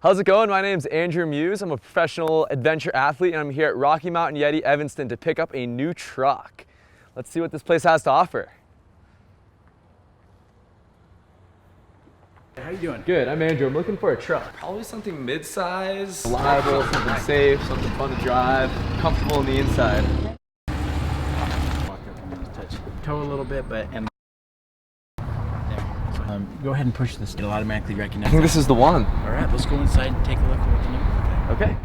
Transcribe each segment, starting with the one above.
How's it going? My name's Andrew Muse. I'm a professional adventure athlete and I'm here at Rocky Mountain Yeti, Evanston to pick up a new truck. Let's see what this place has to offer. How you doing? Good, I'm Andrew. I'm looking for a truck. Probably something mid-size, reliable, something safe, something fun to drive, comfortable on the inside. Walk up and touch toe a little bit, but and there. So, go ahead and push this. It'll automatically recognize. I think this is the one. All right, let's go inside and take a look at what the new. Okay.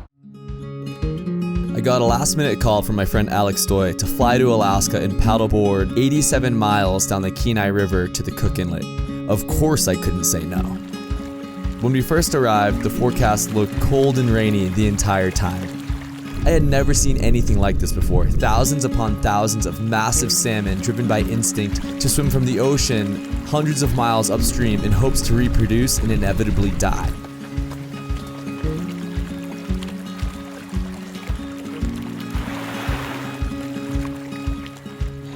I got a last-minute call from my friend Alex Stoy to fly to Alaska and paddleboard 87 miles down the Kenai River to the Cook Inlet. Of course I couldn't say no. When we first arrived, the forecast looked cold and rainy the entire time. I had never seen anything like this before. Thousands upon thousands of massive salmon driven by instinct to swim from the ocean hundreds of miles upstream in hopes to reproduce and inevitably die.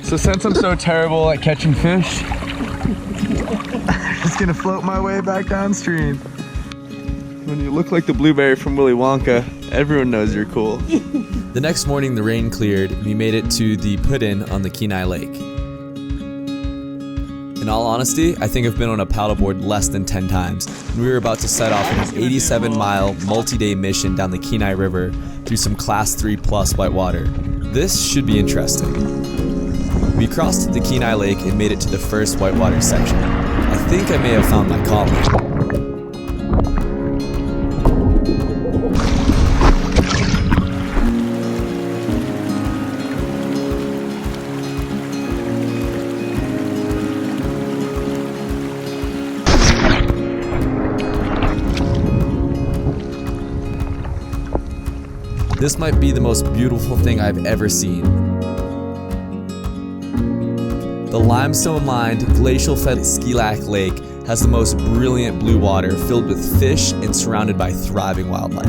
So since I'm so terrible at catching fish, I'm just gonna float my way back downstream. When you look like the blueberry from Willy Wonka, everyone knows you're cool. The next morning the rain cleared and we made it to the put-in on the Kenai Lake. In all honesty, I think I've been on a paddleboard less than 10 times, and we were about to set off on an 87-mile, multi-day mission down the Kenai River through some Class 3 plus whitewater. This should be interesting. We crossed the Kenai Lake and made it to the first whitewater section. I think I may have found my calling. This might be the most beautiful thing I've ever seen. The limestone-lined, glacial-fed Skilac Lake has the most brilliant blue water filled with fish and surrounded by thriving wildlife.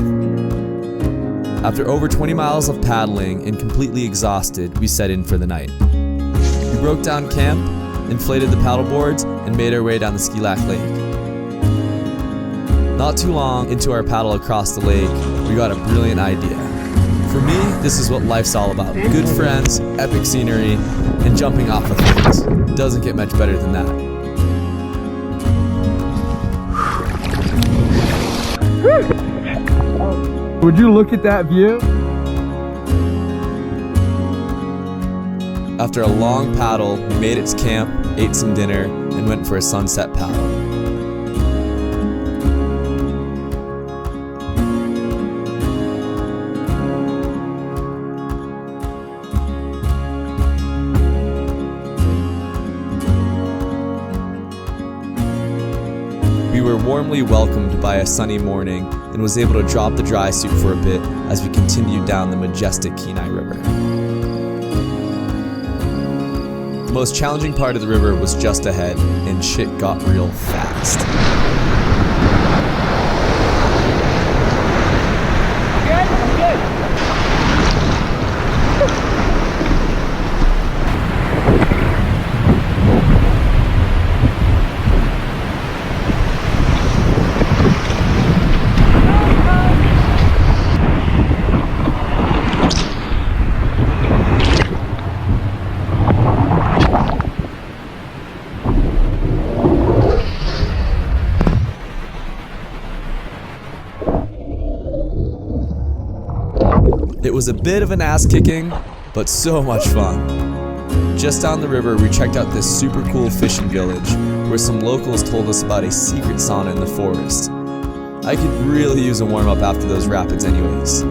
After over 20 miles of paddling and completely exhausted, we set in for the night. We broke down camp, inflated the paddleboards, and made our way down the Skilac Lake. Not too long into our paddle across the lake, we got a brilliant idea. For me, this is what life's all about. Good friends, epic scenery, and jumping off of things. Doesn't get much better than that. Would you look at that view? After a long paddle, we made it to camp, ate some dinner, and went for a sunset paddle. We were warmly welcomed by a sunny morning and was able to drop the dry suit for a bit as we continued down the majestic Kenai River. The most challenging part of the river was just ahead, and shit got real fast. It was a bit of an ass-kicking, but so much fun. Just down the river, we checked out this super cool fishing village, where some locals told us about a secret sauna in the forest. I could really use a warm-up after those rapids anyways.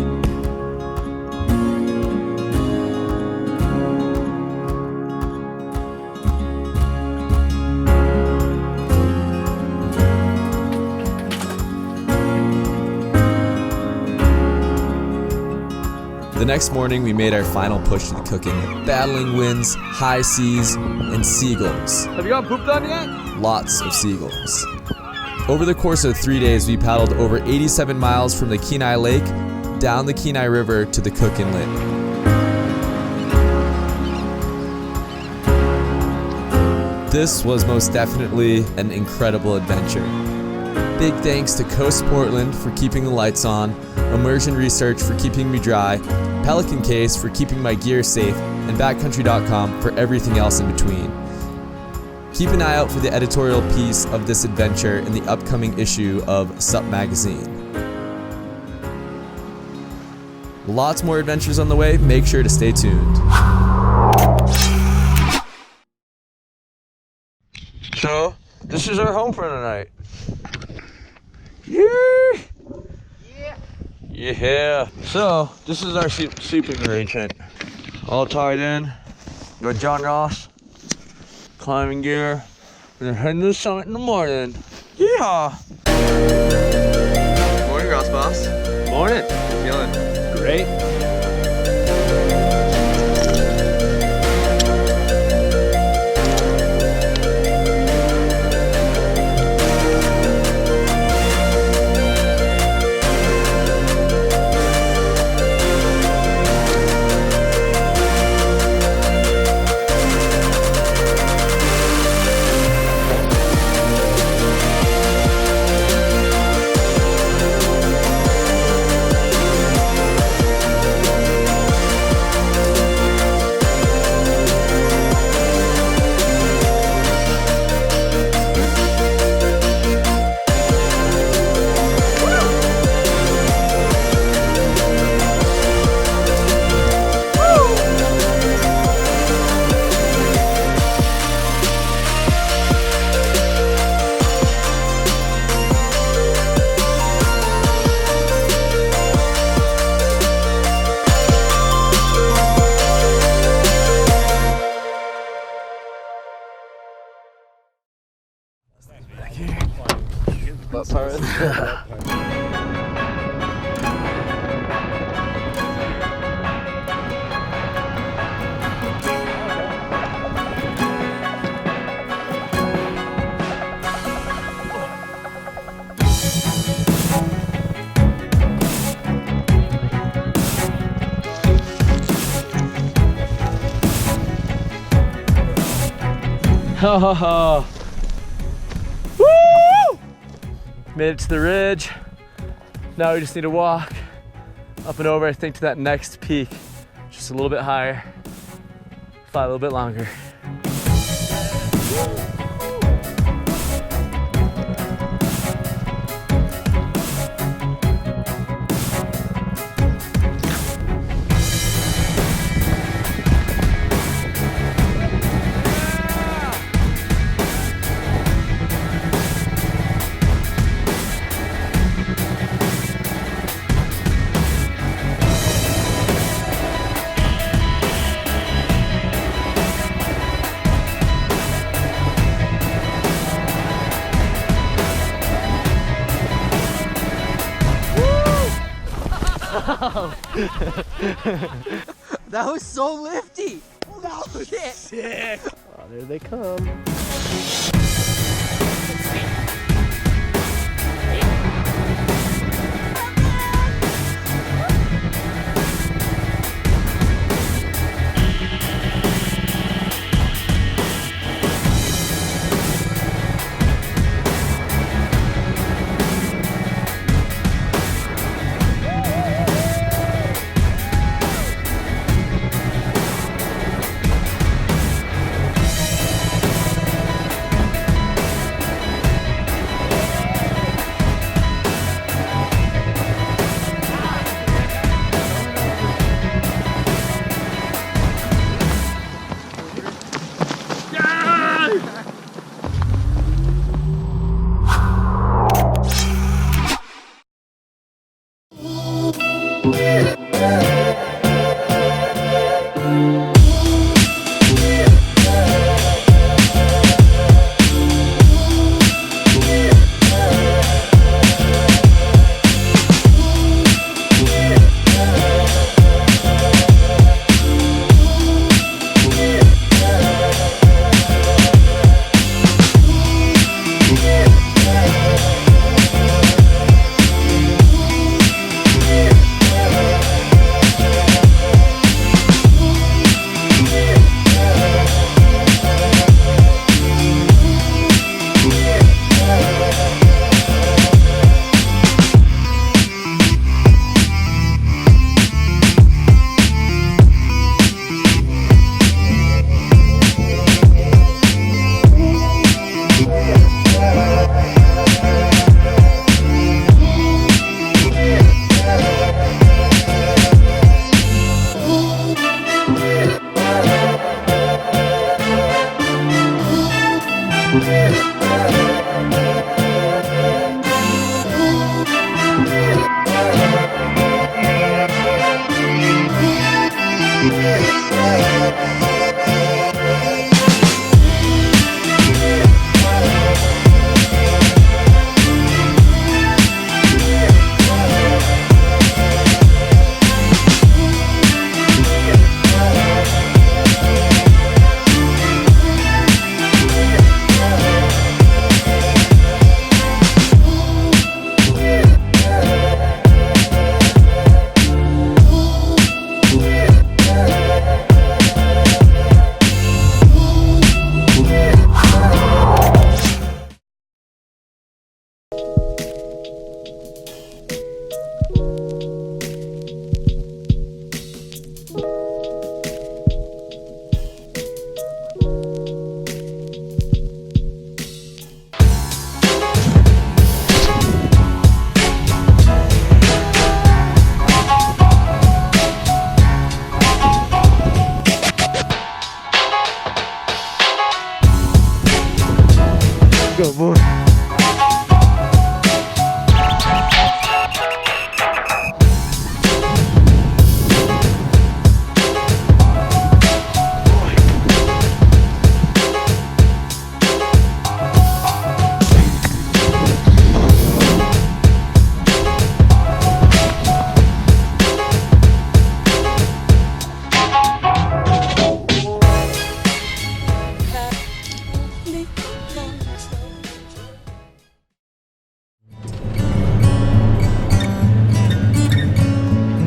The next morning, we made our final push to the Cook Inlet, battling winds, high seas, and seagulls. Have you gotten pooped on yet? Lots of seagulls. Over the course of 3 days, we paddled over 87 miles from the Kenai Lake, down the Kenai River to the Cook Inlet. This was most definitely an incredible adventure. Big thanks to Coast Portland for keeping the lights on, Immersion Research for keeping me dry, Pelican Case for keeping my gear safe, and Backcountry.com for everything else in between. Keep an eye out for the editorial piece of this adventure in the upcoming issue of Sup Magazine. Lots more adventures on the way, make sure to stay tuned. So, this is our home for the night. Yeah. Yeah. So, this is our sleeping arrangement. All tied in. Got John Ross. Climbing gear. We're heading to the summit in the morning. Yeah. Morning, Ross Boss. Morning. How you feeling? Great. What part? Ha ha ha. Woo! Made it to the ridge. Now we just need to walk up and over, I think, to that next peak. Just a little bit higher. Fly a little bit longer. That was so lifty. Oh shit. Sick. Oh, there they come.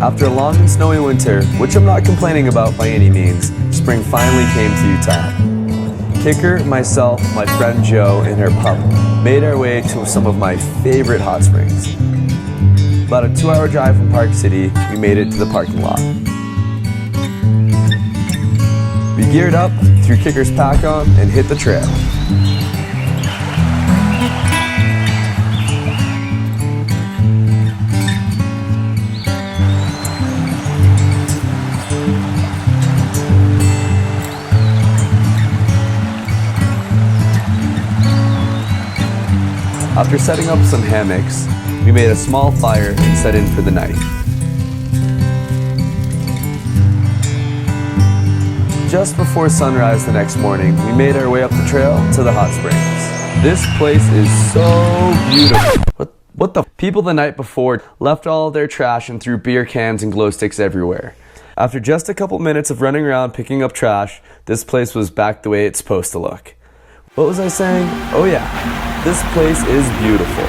After a long and snowy winter, which I'm not complaining about by any means, spring finally came to Utah. Kicker, myself, my friend Joe, and her pup made our way to some of my favorite hot springs. About a 2-hour drive from Park City, we made it to the parking lot. We geared up, threw Kicker's pack on, and hit the trail. After setting up some hammocks, we made a small fire and set in for the night. Just before sunrise the next morning, we made our way up the trail to the hot springs. This place is so beautiful. What the? People the night before left all of their trash and threw beer cans and glow sticks everywhere. After just a couple minutes of running around picking up trash, this place was back the way it's supposed to look. What was I saying? Oh yeah, this place is beautiful.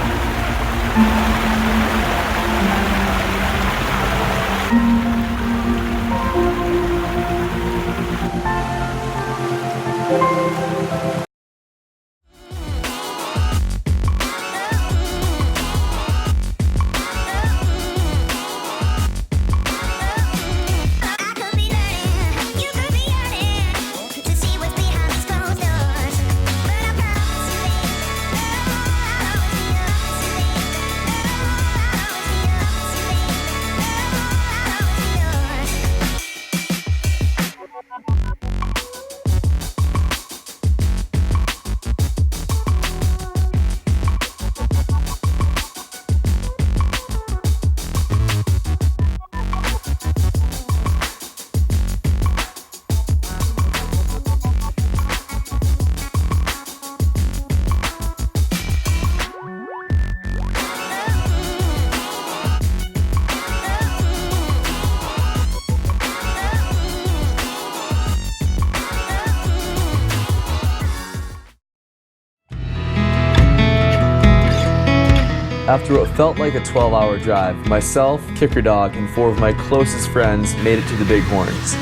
After what felt like a 12-hour drive, myself, Kicker Dog, and 4 of my closest friends made it to the Big Horns,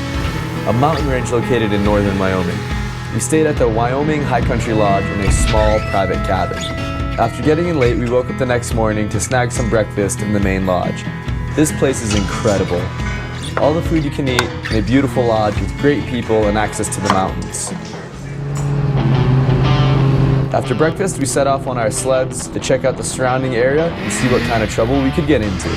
a mountain range located in northern Wyoming. We stayed at the Wyoming High Country Lodge in a small private cabin. After getting in late, we woke up the next morning to snag some breakfast in the main lodge. This place is incredible. All the food you can eat in a beautiful lodge with great people and access to the mountains. After breakfast, we set off on our sleds to check out the surrounding area and see what kind of trouble we could get into.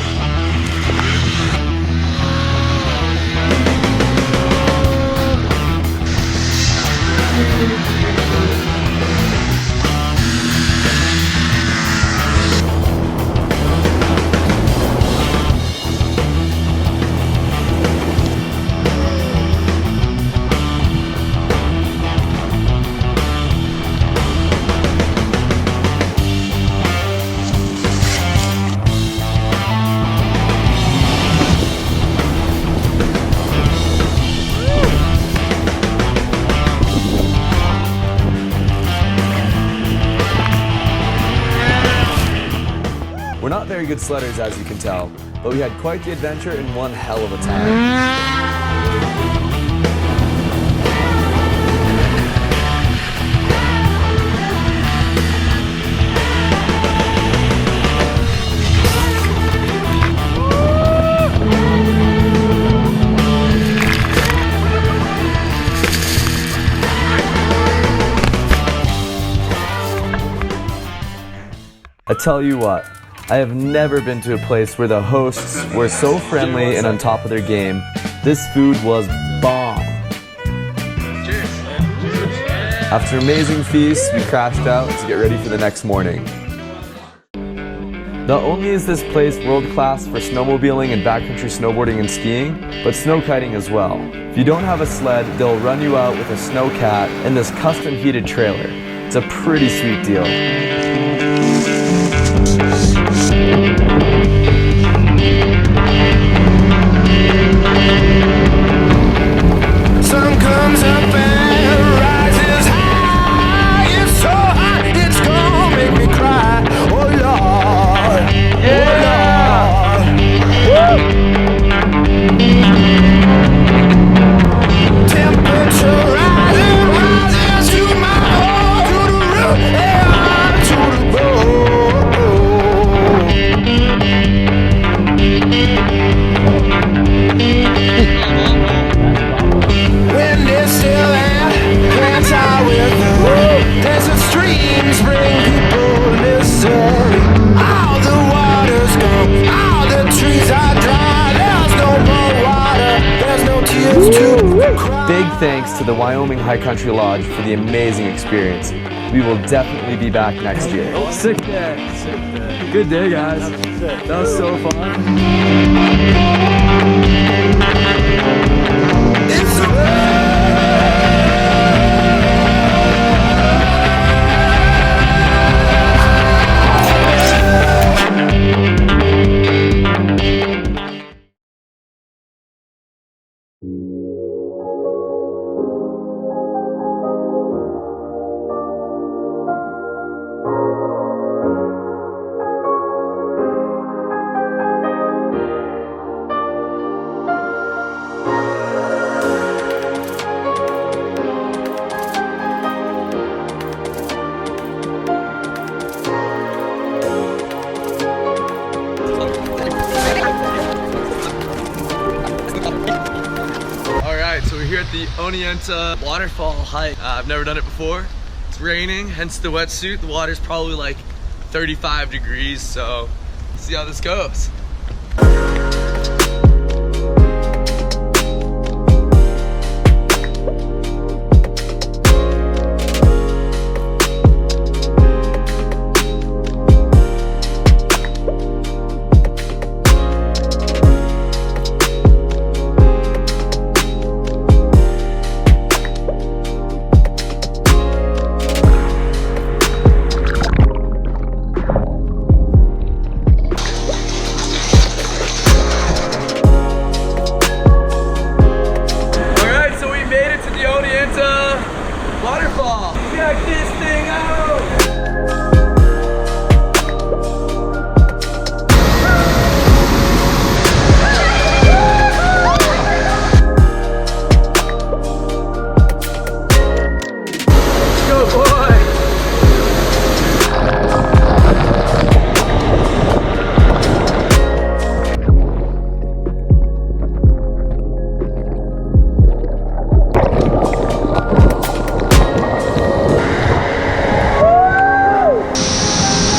We're not very good sledders, as you can tell, but we had quite the adventure and one hell of a time. I tell you what, I have never been to a place where the hosts were so friendly and on top of their game. This food was bomb. Cheers. After an amazing feast, we crashed out to get ready for the next morning. Not only is this place world class for snowmobiling and backcountry snowboarding and skiing, but snow kiting as well. If you don't have a sled, they'll run you out with a snowcat in this custom heated trailer. It's a pretty sweet deal. Sun comes up and rises high. It's so hot, it's gonna make me cry. Oh Lord, oh Lord. Woo! big thanks to the Wyoming High Country Lodge for the amazing experience. We will definitely be back next year. Sick day. Sick day. Good day, guys. That was so fun. Alright, so we're here at the Oneonta waterfall hike. I've never done it before. It's raining, hence the wetsuit. The water's probably like 35 degrees, so let's see how this goes. Waterfall. Check this thing out. Go, boy.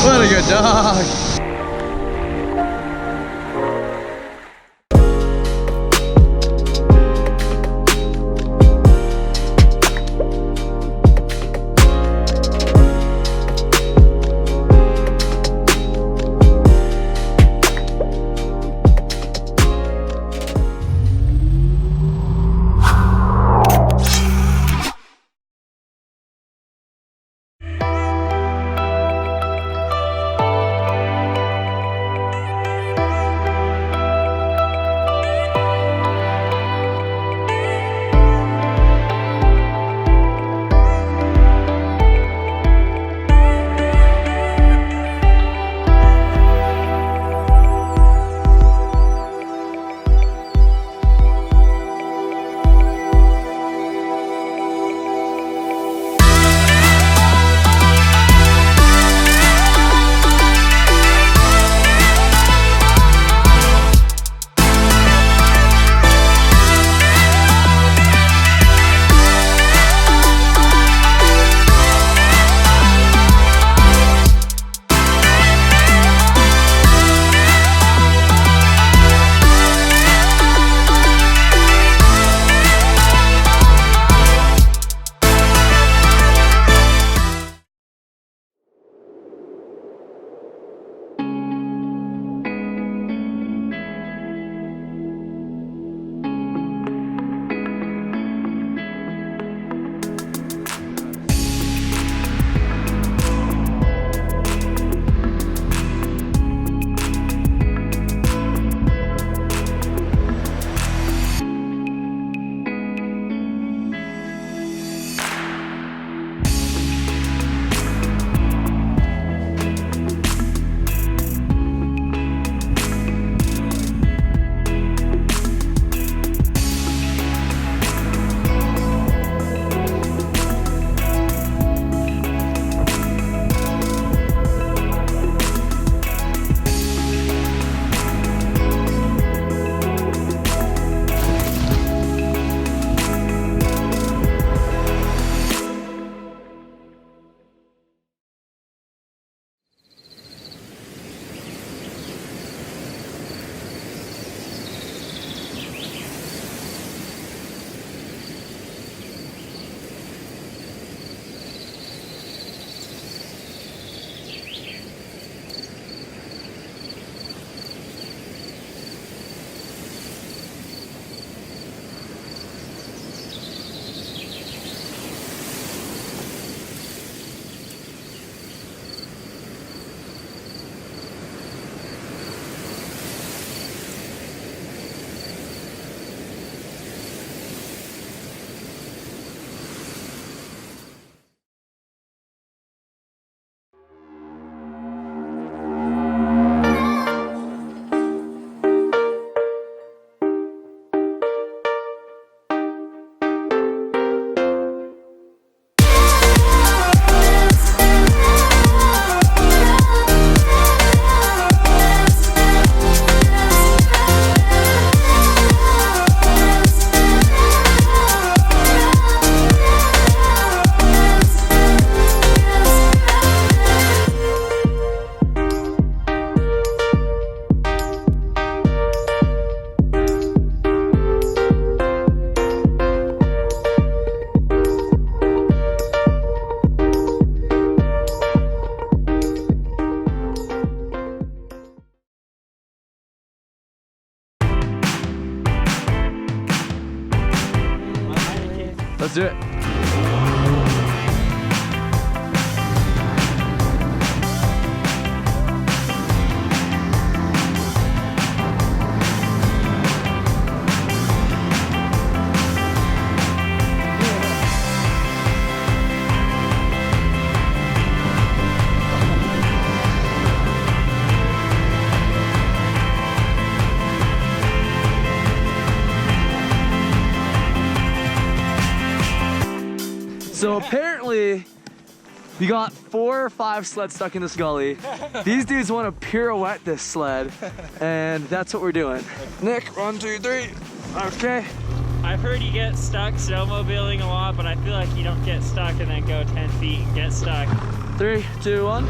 What a good dog. Let's do it. So apparently, we got 4 or 5 sleds stuck in this gully. These dudes want to pirouette this sled, and that's what we're doing. Nick, 1, 2, 3. Okay. I've heard you get stuck snowmobiling a lot, but I feel like you don't get stuck and then go 10 feet and get stuck. 3, 2, 1.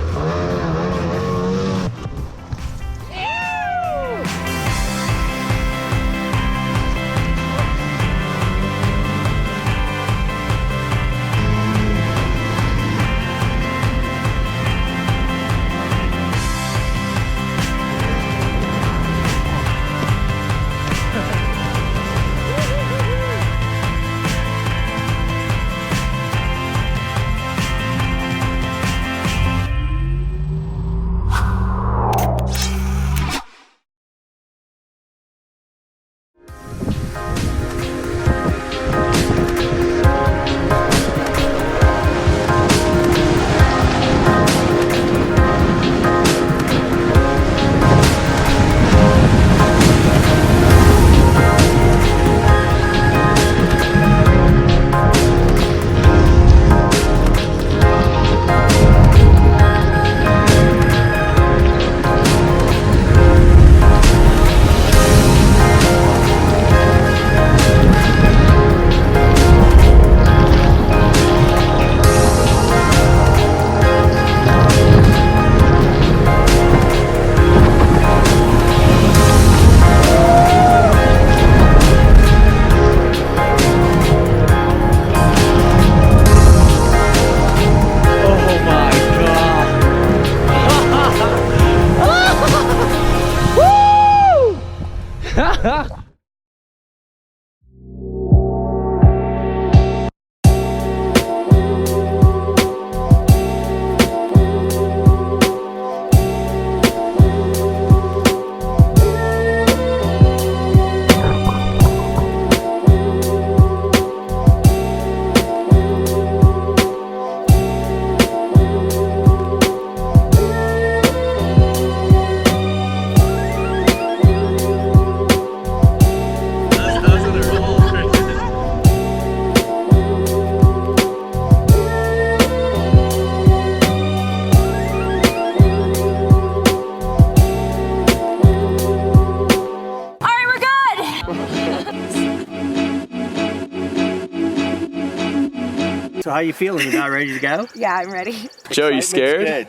So how you feeling? You about ready to go? Yeah, I'm ready. Joe, you scared? Good.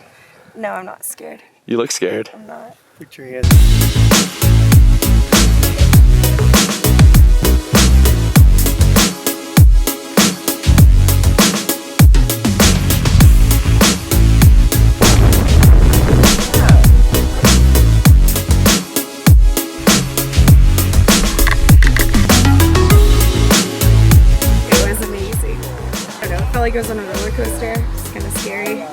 No, I'm not scared. You look scared. I'm not. Put your hands. It was amazing. I don't know, it felt like I was on a roller coaster. It's kind of scary.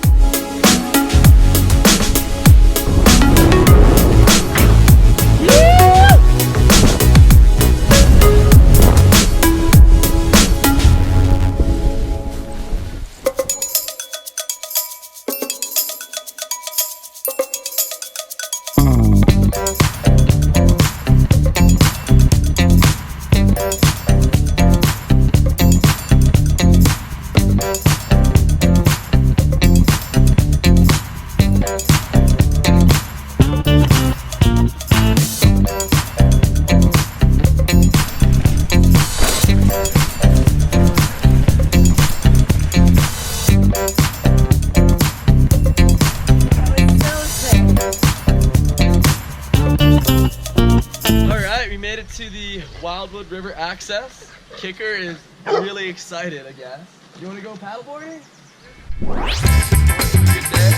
To the Wildwood River access. Kicker is really excited, I guess. You want to go paddleboarding? Good day.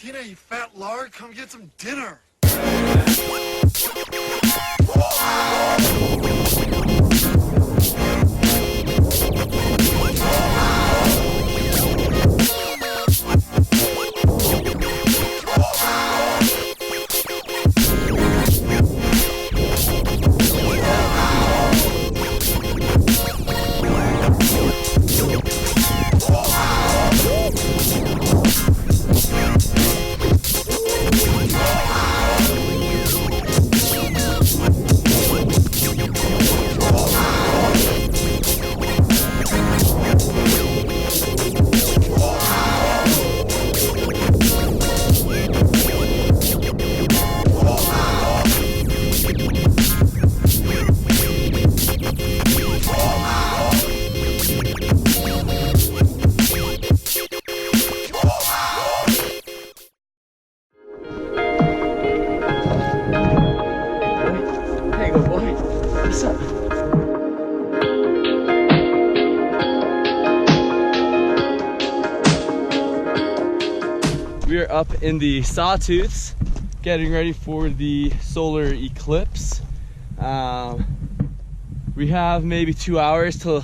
Tina, you fat lard, come get some dinner. We are up in the Sawtooths, getting ready for the solar eclipse. We have maybe 2 hours till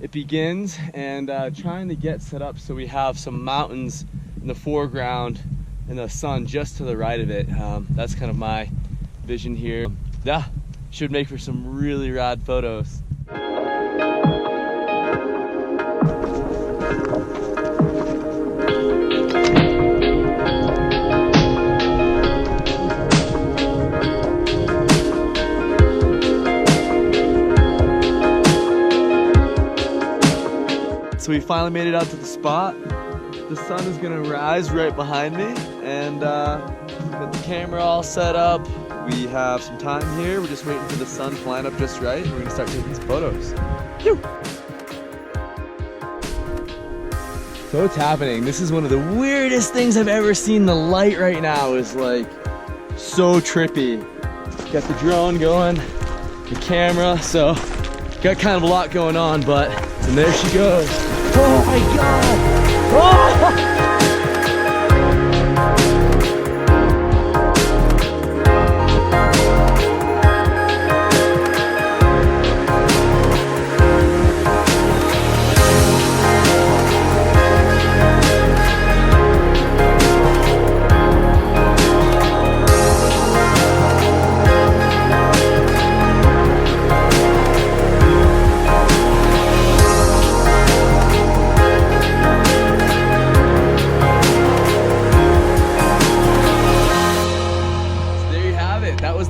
it begins, and trying to get set up so we have some mountains in the foreground and the sun just to the right of it. That's kind of my vision here. Yeah, should make for some really rad photos. So we finally made it out to the spot. The sun is gonna rise right behind me, and got the camera all set up. We have some time here. We're just waiting for the sun to line up just right. We're gonna start taking some photos. Phew. So what's happening? This is one of the weirdest things I've ever seen. The light right now is like so trippy. Got the drone going, the camera, so got kind of a lot going on, but and there she goes. Oh my God! Oh!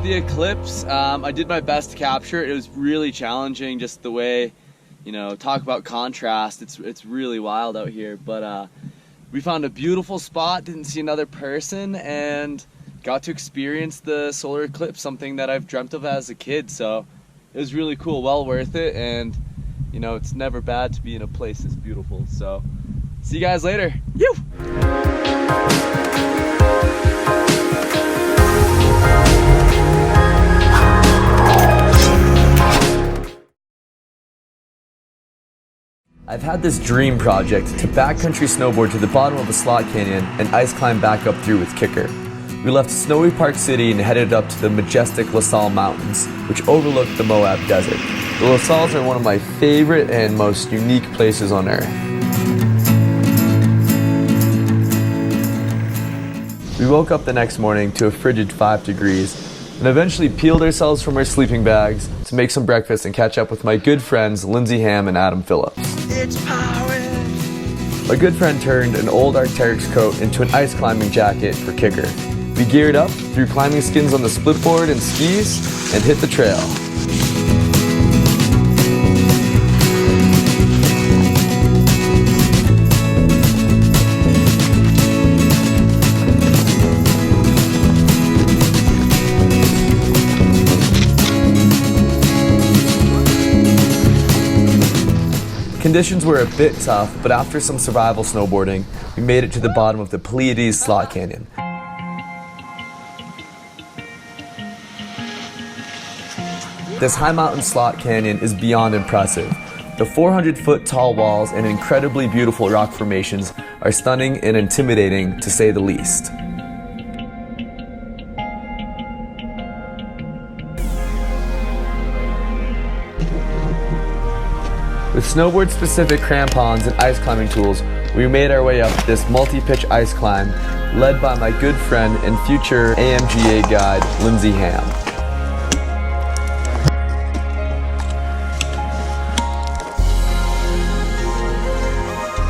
Eclipse. I did my best to capture it. It was really challenging, just the way, you know, talk about contrast. It's really wild out here, but we found a beautiful spot, didn't see another person, and got to experience the solar eclipse, something that I've dreamt of as a kid. So it was really cool, well worth it, and you know, it's never bad to be in a place that's beautiful. So see you guys later. Yoo! I've had this dream project to backcountry snowboard to the bottom of a slot canyon and ice climb back up through with Kicker. We left snowy Park City and headed up to the majestic La Salle Mountains, which overlook the Moab Desert. The La Salles are one of my favorite and most unique places on earth. We woke up the next morning to a frigid 5 degrees and eventually peeled ourselves from our sleeping bags to make some breakfast and catch up with my good friends Lindsay Ham and Adam Phillips. It's powering. My good friend turned an old Arc'teryx coat into an ice climbing jacket for Kicker. We geared up, threw climbing skins on the split board and skis, and hit the trail. Conditions were a bit tough, but after some survival snowboarding, we made it to the bottom of the Pleiades Slot Canyon. This high mountain slot canyon is beyond impressive. The 400-foot tall walls and incredibly beautiful rock formations are stunning and intimidating to say the least. With snowboard-specific crampons and ice climbing tools, we made our way up this multi-pitch ice climb, led by my good friend and future AMGA guide, Lindsay Ham.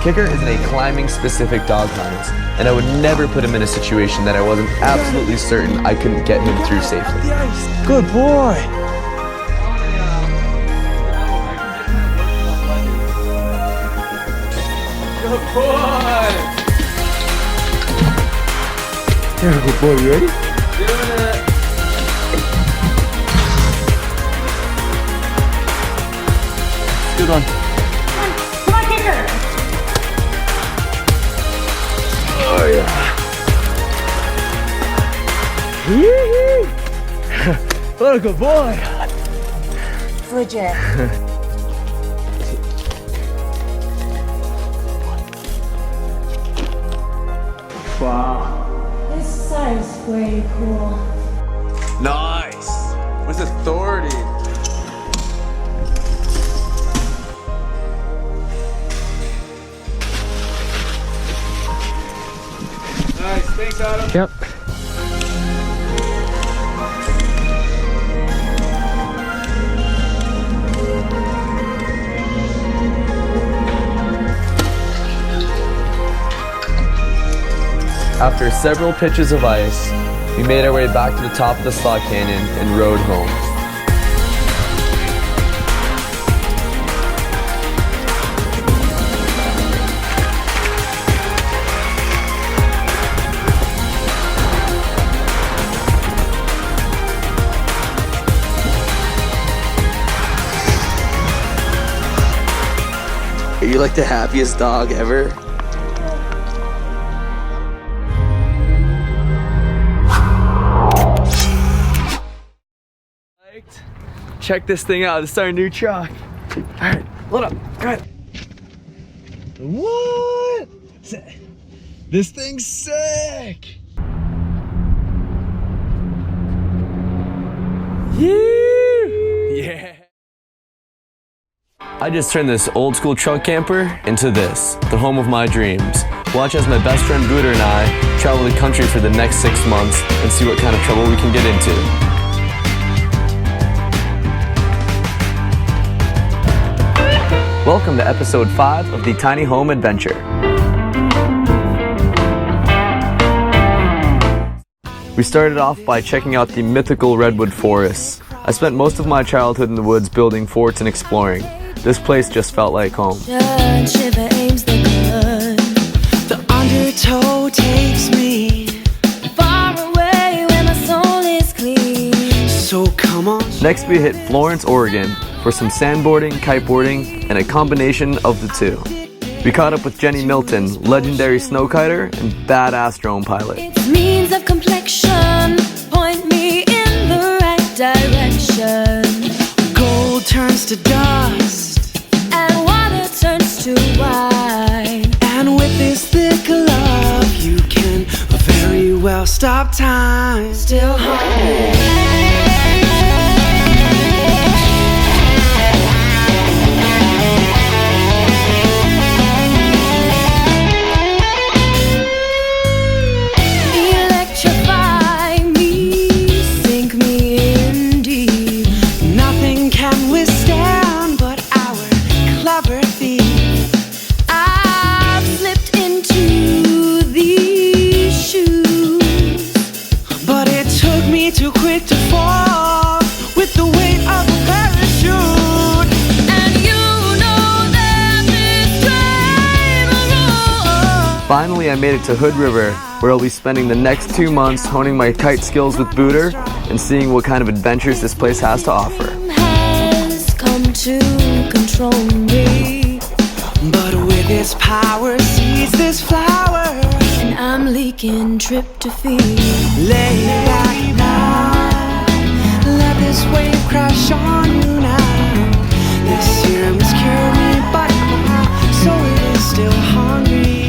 Kicker is in a climbing-specific dog harness, and I would never put him in a situation that I wasn't absolutely certain I couldn't get him through safely. Good boy. Good boy! You're a good boy. You ready? Doing it! Good one. Come on, Kicker! Oh yeah. What a good boy. Legit. Wow. This side's way cool. Nice! With authority. Nice, thanks Adam. Yep. After several pitches of ice, we made our way back to the top of the slot canyon and rode home. Are you like the happiest dog ever? Check this thing out, this is our new truck. Alright, load up, alright. What? This thing's sick! Yeah! I just turned this old school truck camper into this, the home of my dreams. Watch as my best friend Buddha and I travel the country for the next 6 months and see what kind of trouble we can get into. Welcome to episode 5 of the Tiny Home Adventure. We started off by checking out the mythical redwood forests. I spent most of my childhood in the woods building forts and exploring. This place just felt like home. The undertow takes me far away where my soul is clean. So come on. Next we hit Florence, Oregon for some sandboarding, kiteboarding, and a combination of the two. We caught up with Jenny Milton, legendary snowkiter and badass drone pilot. Its means of complexion point me in the right direction. Gold turns to dust and water turns to wine. And with this thick love you can very well stop time. Still hungry. Finally, I made it to Hood River, where I'll be spending the next 2 months honing my kite skills with Booter and seeing what kind of adventures this place has to offer. Has come to control me, but with its power sees this flower, and I'm leaking tryptophan. Lay back now, let this wave crash on you now. This serum has cured me, but so it is still hungry.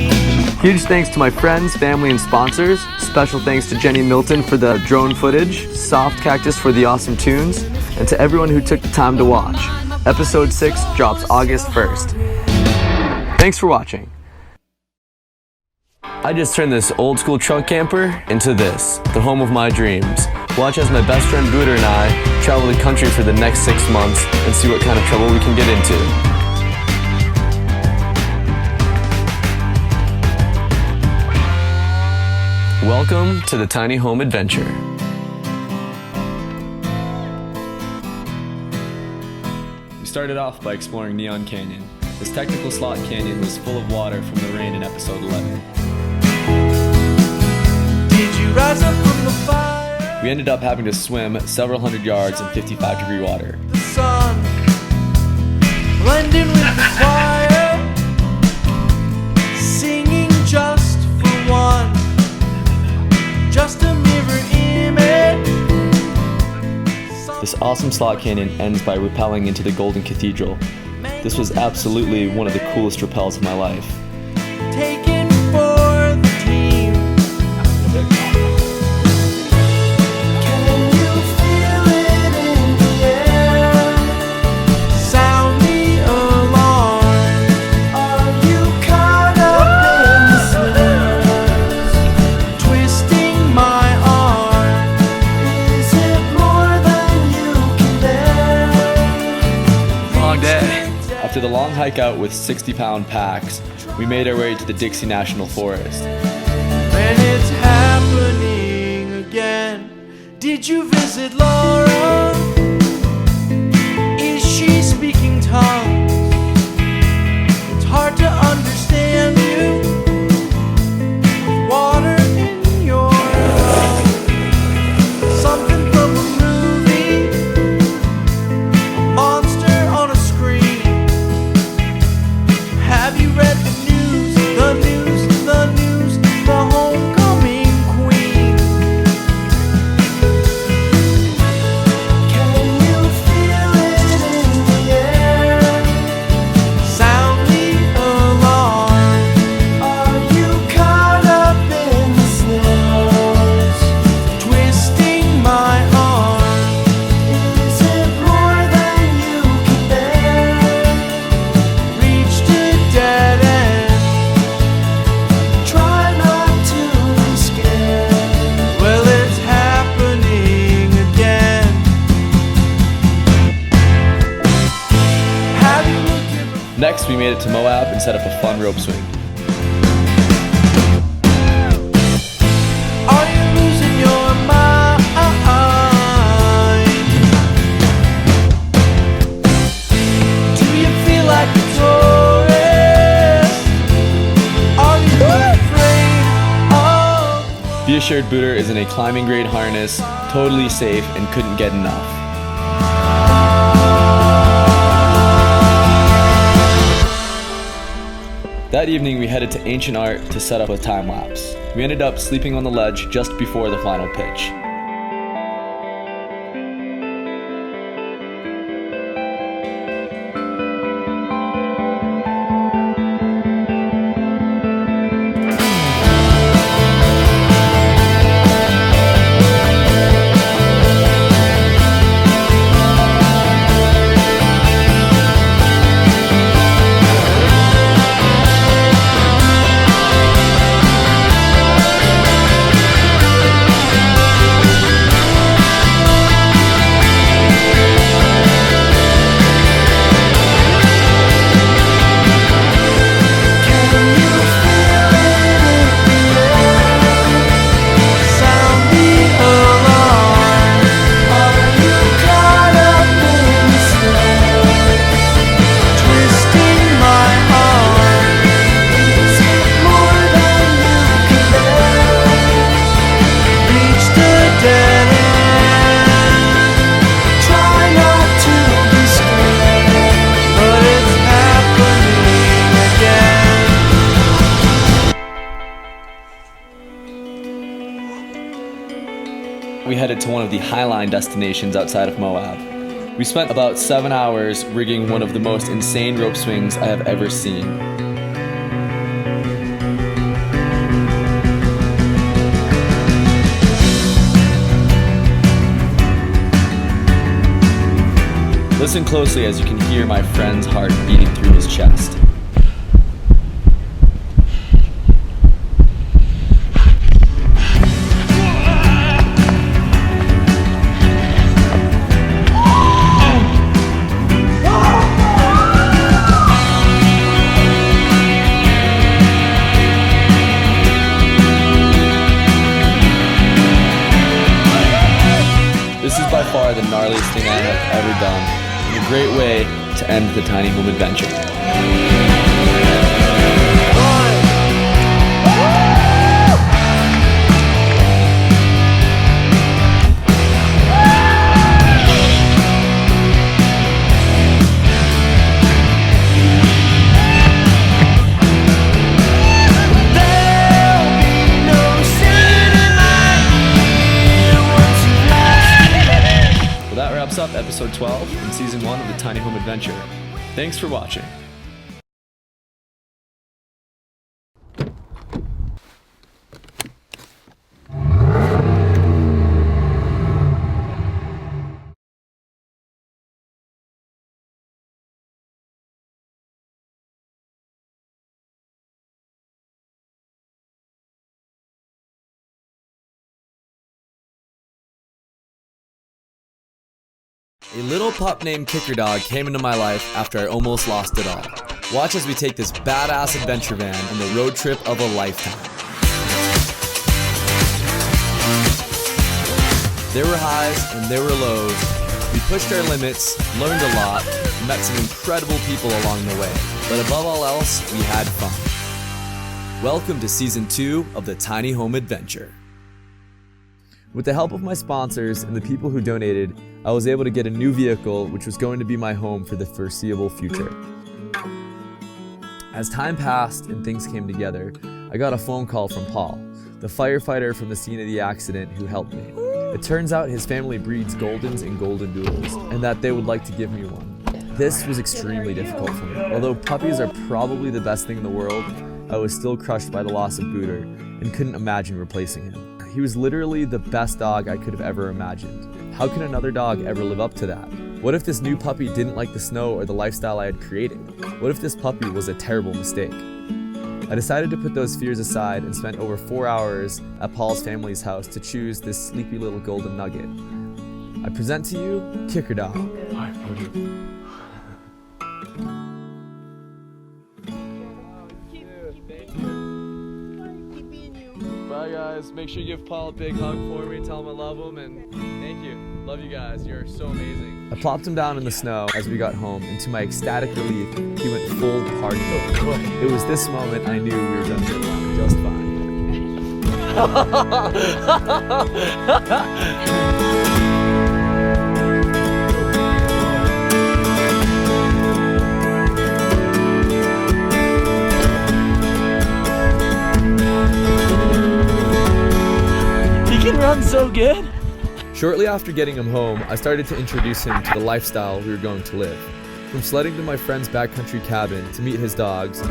Huge thanks to my friends, family, and sponsors. Special thanks to Jenny Milton for the drone footage, Soft Cactus for the awesome tunes, and to everyone who took the time to watch. Episode 6 drops August 1st. Thanks for watching. I just turned this old school truck camper into this, the home of my dreams. Watch as my best friend Booter and I travel the country for the next 6 months and see what kind of trouble we can get into. Welcome to the Tiny Home Adventure. We started off by exploring Neon Canyon. This technical slot canyon was full of water from the rain in episode 11. Did you rise up from the fire? We ended up having to swim several hundred yards in 55-degree water. The sun blending with the choir, singing just for one, just a mirror image. This awesome slot canyon ends by rappelling into the Golden Cathedral. This was absolutely one of the coolest rappels of my life. Taken for the team. Can you feel it in the air? Sound the alarm. Are you caught up in the snares? Twisting my arm. Is it more than you can bear? Long day. After the long hike out with 60-pound packs, we made our way to the Dixie National Forest. When it's happening again, did you visit Laura? Is she speaking tongues? It's hard to understand you. Water in your eyes. Something from a movie. A monster on a screen. Have you read the news? The news, the news, the homecoming queen. Can you feel it in the air? Sound the alarm. Are you caught up in the snares? Twisting my arm. Is it more than you can bear? Reached a dead end. Try not to be scared. Well, it's happening again. Have you looked at the Next, we made it to Moab and set up a fun rope swing. Are you losing your mind? Do you feel like a tourist? Are you afraid of? Be assured Booter is in a climbing grade harness, totally safe, and couldn't get enough. That evening, we headed to Ancient Art to set up a time lapse. We ended up sleeping on the ledge just before the final pitch. we headed to one of the highline destinations outside of Moab. We spent about 7 hours rigging one of the most insane rope swings I have ever seen. Listen closely as you can hear my friend's heart beating through his chest. This is by far the gnarliest thing I have ever done, and a great way to end the tiny home adventure. That wraps up episode 12 in season 1 of the Tiny Home Adventure. Thanks for watching. A little pup named Kicker Dog came into my life after I almost lost it all. Watch as we take this badass adventure van on the road trip of a lifetime. There were highs and there were lows. We pushed our limits, learned a lot, and met some incredible people along the way. But above all else, we had fun. Welcome to season 2 of the Tiny Home Adventure. With the help of my sponsors and the people who donated, I was able to get a new vehicle which was going to be my home for the foreseeable future. As time passed and things came together, I got a phone call from Paul, the firefighter from the scene of the accident who helped me. It turns out his family breeds Goldens and Golden Doodles, and that they would like to give me one. This was extremely difficult for me. Although puppies are probably the best thing in the world, I was still crushed by the loss of Booter and couldn't imagine replacing him. He was literally the best dog I could have ever imagined. How can another dog ever live up to that? What if this new puppy didn't like the snow or the lifestyle I had created? What if this puppy was a terrible mistake? I decided to put those fears aside and spent over 4 hours at Paul's family's house to choose this sleepy little golden nugget. I present to you, Kicker Dog. Bye guys, make sure you give Paul a big hug for me, tell him I love him, and thank you. Love you guys, you're so amazing. I plopped him down in the snow as we got home, and to my ecstatic relief, he went full party mode. It was this moment I knew we were gonna get along just fine. He can run so good. Shortly after getting him home, I started to introduce him to the lifestyle we were going to live. From sledding to my friend's backcountry cabin to meet his dogs,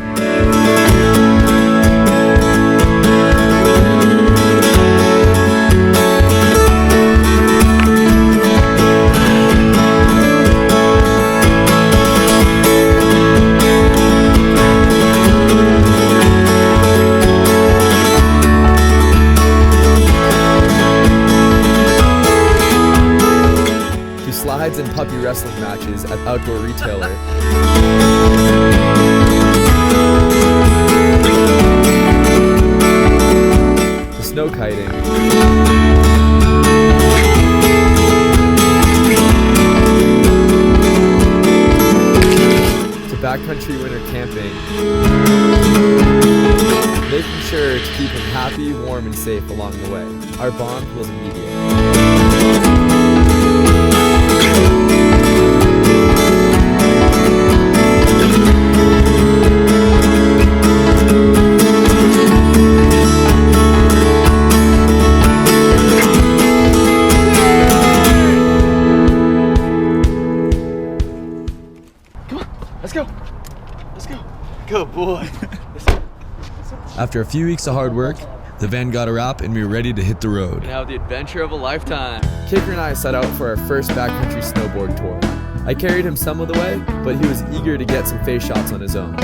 slides and puppy wrestling matches at Outdoor Retailer, to snow kiting, to backcountry winter camping, making sure to keep him happy, warm, and safe along the way. Our bond was immediate. Good boy. After a few weeks of hard work, the van got a wrap and we were ready to hit the road. And have the adventure of a lifetime. Kicker and I set out for our first backcountry snowboard tour. I carried him some of the way, but he was eager to get some face shots on his own.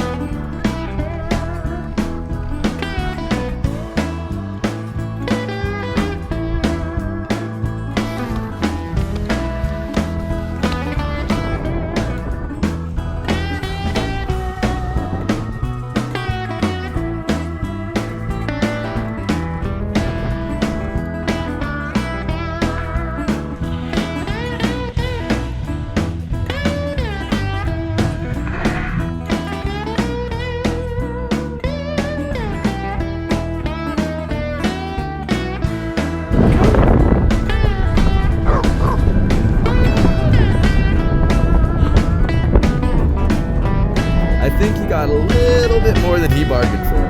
I think he got a little bit more than he bargained for.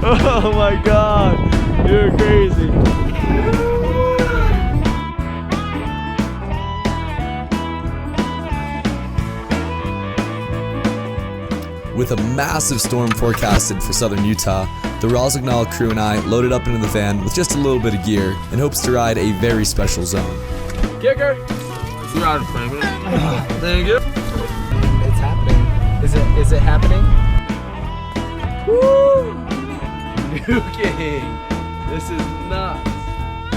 Oh my god, you're crazy. With a massive storm forecasted for southern Utah, the Rosignol crew and I loaded up into the van with just a little bit of gear in hopes to ride a very special zone. Kicker! You're out of frame. Thank you. It's happening. Is it happening? Woo! New King! This is nuts.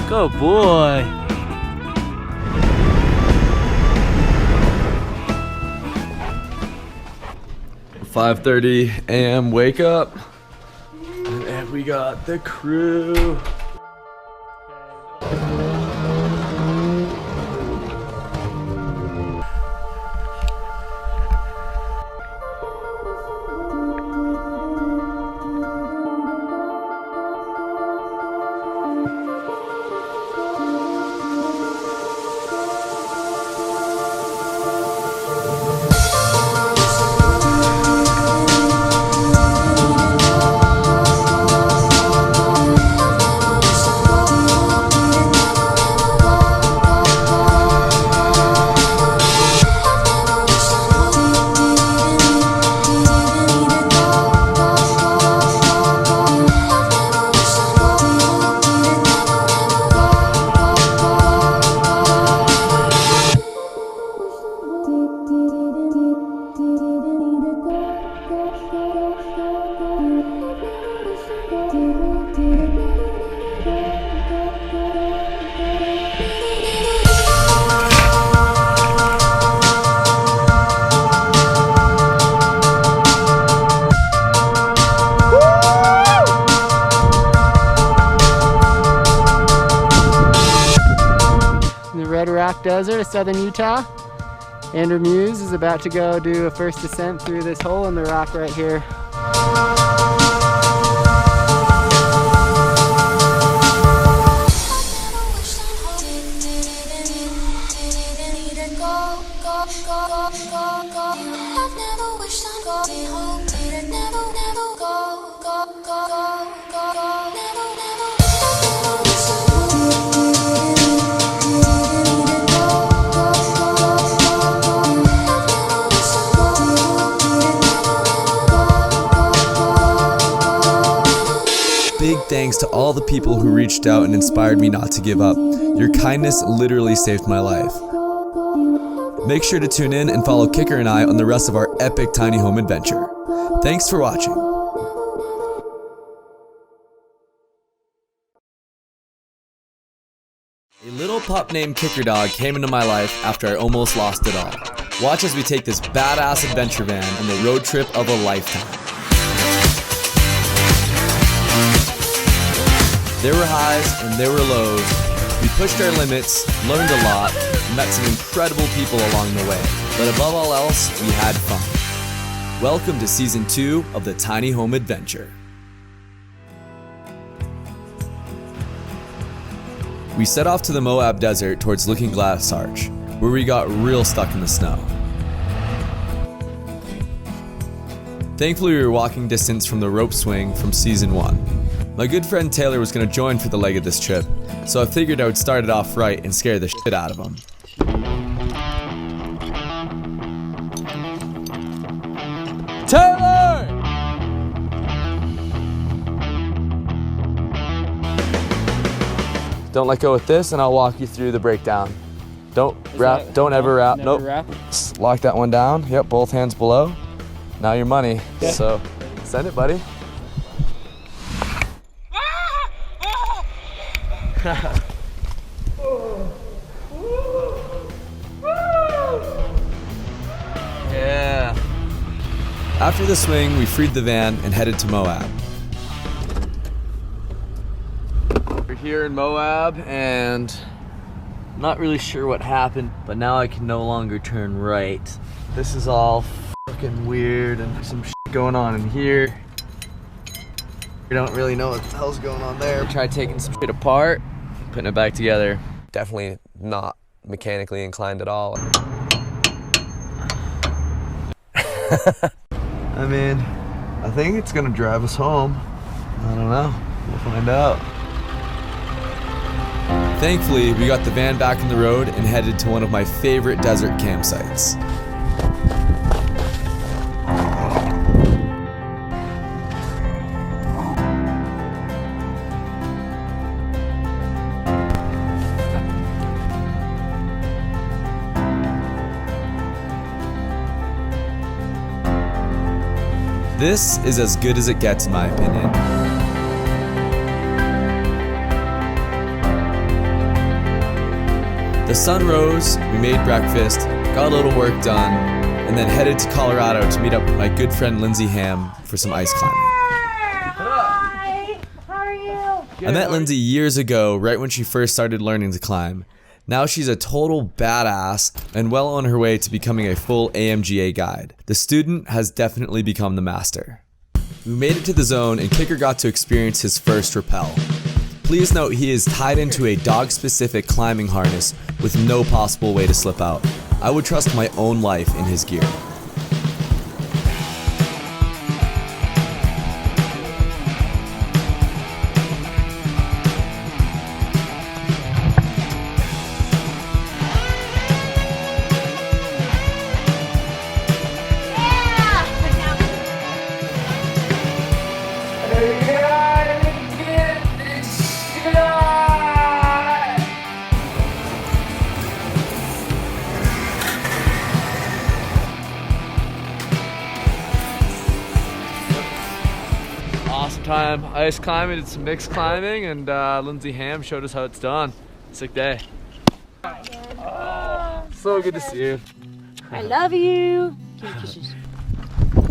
Good boy. .5:30 a.m. wake up, and we got the crew. Desert of southern Utah. Andrew Muse is about to go do a first descent through this hole in the rock right here. Big thanks to all the people who reached out and inspired me not to give up. Your kindness literally saved my life. Make sure to tune in and follow Kicker and I on the rest of our epic tiny home adventure. Thanks for watching. A little pup named Kicker Dog came into my life after I almost lost it all. Watch as we take this badass adventure van on the road trip of a lifetime. There were highs and there were lows. We pushed our limits, learned a lot, and met some incredible people along the way. But above all else, we had fun. Welcome to Season 2 of the Tiny Home Adventure. We set off to the Moab Desert towards Looking Glass Arch, where we got real stuck in the snow. Thankfully, we were walking distance from the rope swing from Season 1. My good friend Taylor was going to join for the leg of this trip, so I figured I would start it off right and scare the shit out of him. Taylor! Don't let go with this, and I'll walk you through the breakdown. Don't wrap, don't ever wrap. Nope. Lock that one down. Yep, both hands below. Now your money. Okay. So send it, buddy. Yeah. After the swing, we freed the van and headed to Moab. We're here in Moab, and not really sure what happened, but now I can no longer turn right. This is all fucking weird, and there's some shit going on in here. We don't really know what the hell's going on there. Try taking some shit apart, putting it back together. Definitely not mechanically inclined at all. I mean, I think it's gonna drive us home. I don't know. We'll find out. Thankfully, we got the van back on the road and headed to one of my favorite desert campsites. This is as good as it gets, in my opinion. The sun rose, we made breakfast, got a little work done, and then headed to Colorado to meet up with my good friend Lindsay Ham for some ice climbing. Hi, how are you? I met Lindsay years ago, right when she first started learning to climb. Now she's a total badass and well on her way to becoming a full AMGA guide. The student has definitely become the master. We made it to the zone and Kicker got to experience his first rappel. Please note he is tied into a dog-specific climbing harness with no possible way to slip out. I would trust my own life in his gear. Awesome time ice climbing, did some mixed climbing, and Lindsay Ham showed us how it's done. Sick day. So good to see you. I love you.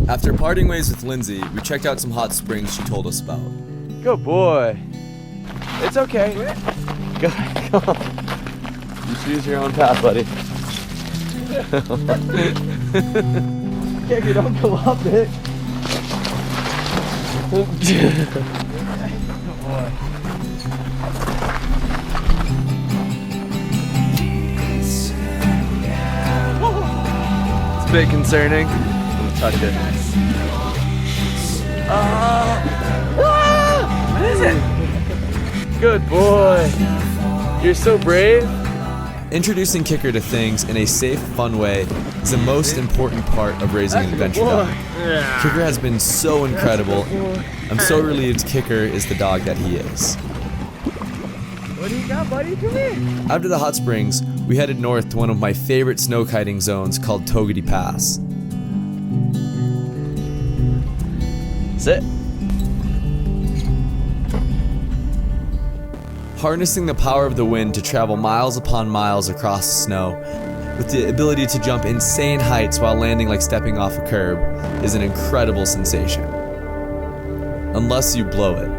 After parting ways with Lindsay, we checked out some hot springs she told us about. Good boy. It's okay. Go on. You choose your own path, buddy. Kicker, don't go up it. It's a bit concerning. I'm gonna touch it. What is it? Good boy. You're so brave. Introducing Kicker to things in a safe, fun way is the most important part of raising an adventure dog. Kicker has been so incredible. I'm so relieved Kicker is the dog that he is. What do you got, buddy? Come here. After the hot springs, we headed north to one of my favorite snow kiting zones called Togety Pass. Sit. Harnessing the power of the wind to travel miles upon miles across the snow, with the ability to jump insane heights while landing like stepping off a curb, is an incredible sensation. Unless you blow it.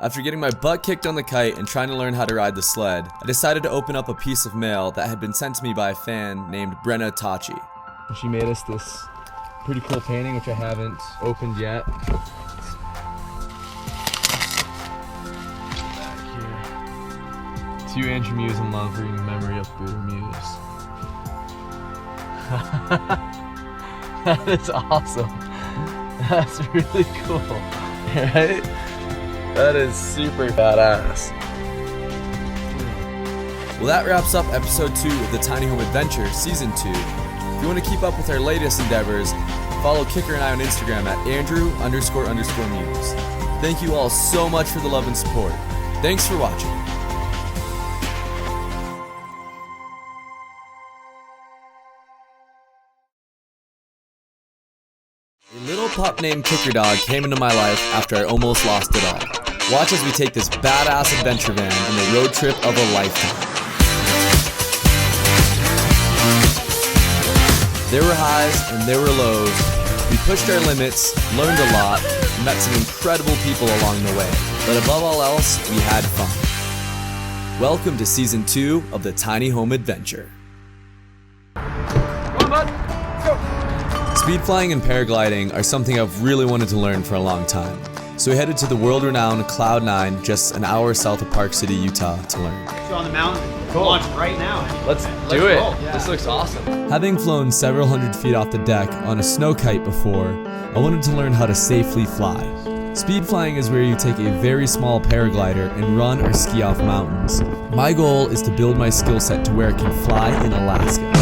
After getting my butt kicked on the kite and trying to learn how to ride the sled, I decided to open up a piece of mail that had been sent to me by a fan named Brenna Tachi. She made us this pretty cool painting, which I haven't opened yet. To Andrew Muse in loving memory of Buddha Muse. That is awesome. That's really cool, right? That is super badass. Well, that wraps up episode 2 of the Tiny Home Adventure, season 2. If you want to keep up with our latest endeavors, follow Kicker and I on Instagram at Andrew__Muse. Thank you all so much for the love and support. Thanks for watching. A little pup named Kicker Dog came into my life after I almost lost it all. Watch as we take this badass adventure van on the road trip of a lifetime. There were highs and there were lows. We pushed our limits, learned a lot, and met some incredible people along the way. But above all else, we had fun. Welcome to season 2 of the Tiny Home Adventure. Come on, bud. Let's go. Speed flying and paragliding are something I've really wanted to learn for a long time. So we headed to the world-renowned Cloud9 just an hour south of Park City, Utah to learn. So on the mountain, launch right now. Let's do it. Roll. Yeah. This looks awesome. Having flown several hundred feet off the deck on a snow kite before, I wanted to learn how to safely fly. Speed flying is where you take a very small paraglider and run or ski off mountains. My goal is to build my skill set to where I can fly in Alaska.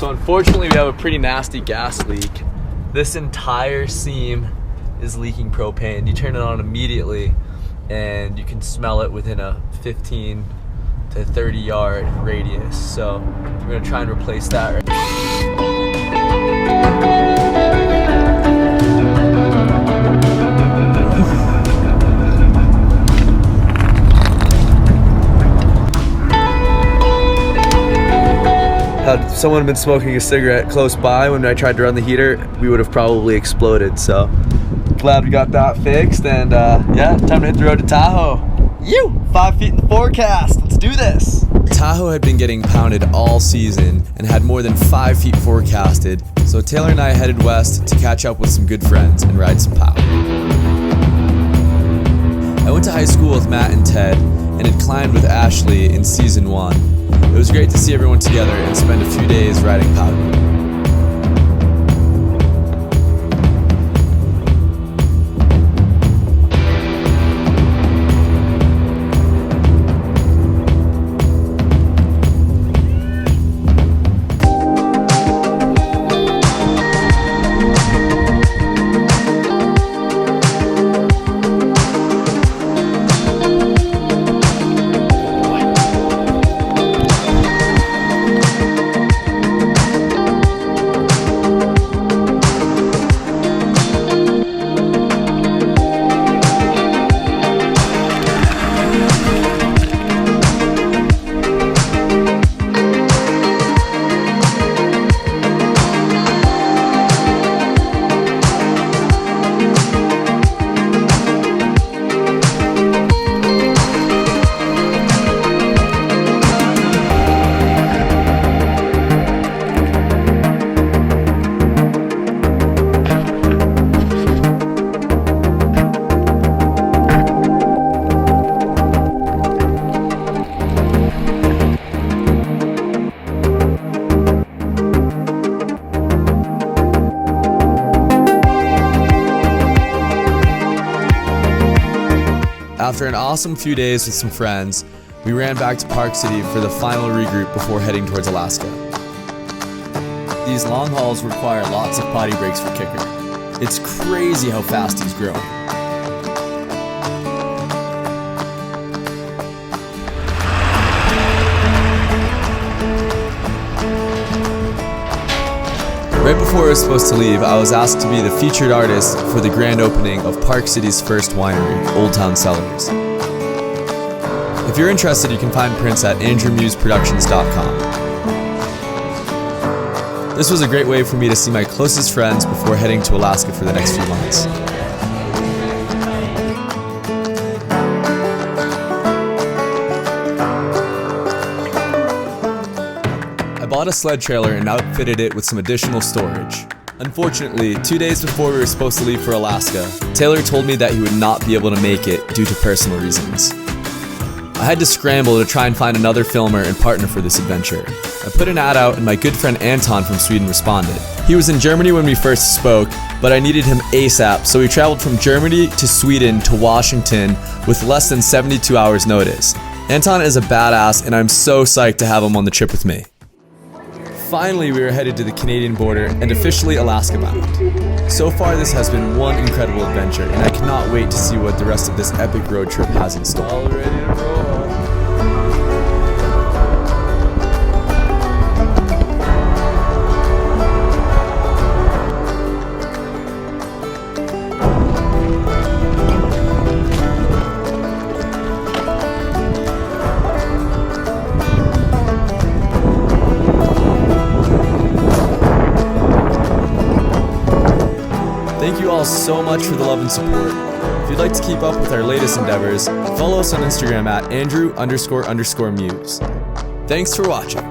Unfortunately, we have a pretty nasty gas leak. This entire seam is leaking propane. You turn it on immediately and you can smell it within a 15 to 30 yard radius. So we're gonna try and replace that. Had someone been smoking a cigarette close by when I tried to run the heater, we would have probably exploded. So glad we got that fixed, and yeah, time to hit the road to Tahoe. 5 feet in the forecast, let's do this. Tahoe had been getting pounded all season and had more than 5 feet forecasted, so Taylor and I headed west to catch up with some good friends and ride some power. I went to high school with Matt and Ted and had climbed with Ashley in season 1. It was great to see everyone together and spend a few days riding powder. After an awesome few days with some friends, we ran back to Park City for the final regroup before heading towards Alaska. These long hauls require lots of potty breaks for Kicker. It's crazy how fast he's growing. Right before I was supposed to leave, I was asked to be the featured artist for the grand opening of Park City's first winery, Old Town Cellars. If you're interested, you can find prints at andrewmuseproductions.com. This was a great way for me to see my closest friends before heading to Alaska for the next few months. I bought a sled trailer and outfitted it with some additional storage. Unfortunately, 2 days before we were supposed to leave for Alaska, Taylor told me that he would not be able to make it due to personal reasons. I had to scramble to try and find another filmer and partner for this adventure. I put an ad out and my good friend Anton from Sweden responded. He was in Germany when we first spoke, but I needed him ASAP, so we traveled from Germany to Sweden to Washington with less than 72 hours notice. Anton is a badass and I'm so psyched to have him on the trip with me. Finally, we were headed to the Canadian border and officially Alaska bound. So far, this has been one incredible adventure, and I cannot wait to see what the rest of this epic road trip has in store. All ready to roll. Thank you all so much for the love and support. If you'd like to keep up with our latest endeavors, follow us on Instagram at Andrew__Muse. Thanks for watching.